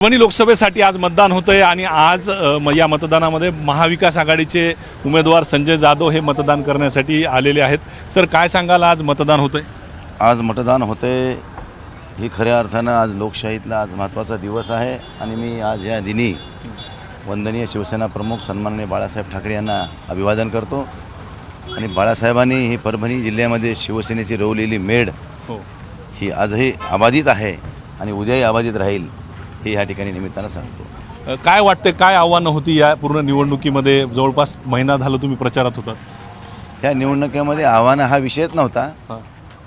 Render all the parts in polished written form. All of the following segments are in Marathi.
परभणी लोकसभेसाठी आज मतदान होतंय आणि आज या मतदानामध्ये महाविकास आघाडीचे उमेदवार संजय जाधव हे मतदान करण्यासाठी आलेले आहेत। सर, काय सांगाल, आज मतदान होतंय? आज मतदान होतंय ही खऱ्या अर्थानं आज लोकशाहीतला आज महत्त्वाचा दिवस आहे आणि मी आज या दिनी वंदनीय शिवसेना प्रमुख सन्माननीय बाळासाहेब ठाकरे यांना अभिवादन करतो। आणि बाळासाहेबांनी ही परभणी जिल्ह्यामध्ये शिवसेनेची रोवलेली मेढ ही आजही अबाधित आहे आणि उद्याही अबाधित राहील हे या ठिकाणी निमित्तानं सांगतो। काय वाटते, काय आव्हानं होती या पूर्ण निवडणुकीमध्ये? जवळपास महिना झाला तुम्ही प्रचारात होतात। या निवडणुकीमध्ये आव्हानं हा विषयच नव्हता,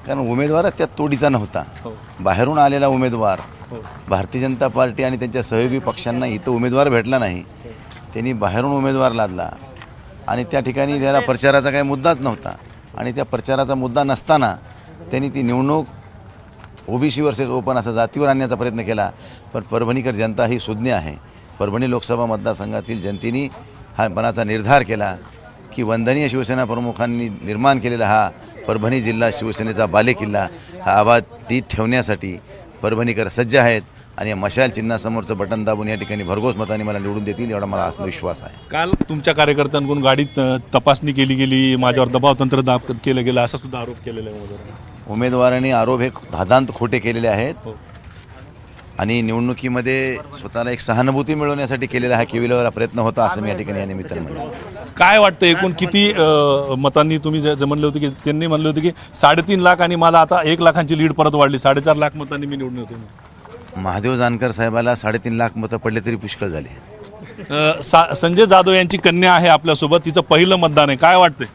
कारण उमेदवारच त्यात तोडीचा नव्हता। बाहेरून आलेला उमेदवार भारतीय जनता पार्टी आणि त्यांच्या सहयोगी पक्षांना इथं उमेदवार भेटला नाही, त्यांनी बाहेरून उमेदवार लादला आणि त्या ठिकाणी त्याला प्रचाराचा काही मुद्दाच नव्हता आणि त्या प्रचाराचा मुद्दा नसताना त्यांनी ती निवडणूक ओबीसी वर्सेस ओपन असा जातीवर आणण्याचा प्रयत्न केला। पण परभणीकर जनता ही सुज्ञ आहे। परभणी लोकसभा मतदारसंघातील जनतेने हा मनाचा निर्धार केला की वंदनीय शिवसेना प्रमुखांनी निर्माण केलेला हा परभणी जिल्हा शिवसेनेचा बालेकिल्ला हा अबाधित ठेवण्यासाठी परभणीकर सज्ज आहेत आणि या मशाल चिन्हासमोरचं बटन दाबून या ठिकाणी भरघोस मताने मला निवडून देतील एवढा मला आत्मविश्वास आहे। काल तुमच्या कार्यकर्त्यांकडून गाडीत तपासणी केली गेली, माझ्यावर दबाव तंत्र केलं गेलं असा सुद्धा आरोप केलेला आहे। उमेदवारांनी आरोप हे धादांत खोटे केलेले आहेत आणि निवडणुकीमध्ये स्वतःला एक सहानुभूती मिळवण्यासाठी केलेला हा केविलवाला प्रयत्न होता असं मी या ठिकाणी या निमित्ताने म्हणतो। काय वाटतं, एकूण किती मतांनी तुम्ही जे म्हणले होते की त्यांनी म्हणले होते की 3.5 लाख आणि मला आता 1 लाखांची लीड परत वाढली, 4.5 लाख मतांनी मी निवडून होतो। महादेव जानकर साहेबाला 3.5 लाख मतं पडले तरी पुष्कळ झाले। संजय जाधव यांची कन्या आहे आपल्यासोबत, तिचं पहिलं मतदान आहे, काय वाटतंय?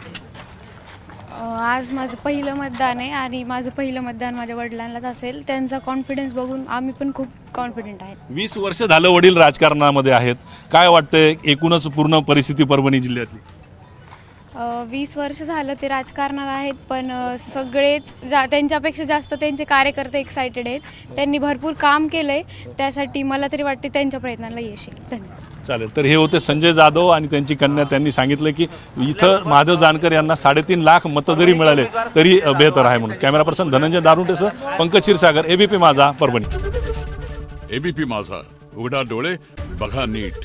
आज माझं पहिलं मतदान आहे आणि माझं पहिलं मतदान माझ्या वडिलांनाच असेल। त्यांचा कॉन्फिडन्स बघून आम्ही पण खूप कॉन्फिडंट आहेत। 20 वर्ष झालं वडील राजकारणामध्ये आहेत, काय वाटतंय एकूणच पूर्ण परिस्थिती परभणी जिल्ह्यातली? 20 वर्ष झालं ते राजकारणात आहेत, पण सगळेच त्यांच्यापेक्षा जास्त त्यांचे कार्यकर्ते एक्सायटेड आहेत। त्यांनी भरपूर काम केलंय, त्यासाठी मला तरी वाटते त्यांच्या प्रयत्नाला यश येईल। धन्यवाद। चालेल, तर हे होते संजय जाधव आणि त्यांची कन्या। त्यांनी सांगितलं की इथं महादेव जानकर यांना 3.5 लाख मतं जरी मिळाले तरी बेहतर आहे म्हणून। कॅमेरा पर्सन धनंजय दारुटेसह पंकज क्षीरसागर, एबीपी माझा, परभणी। एबीपी माझा, उघडा डोळे बघा नीट।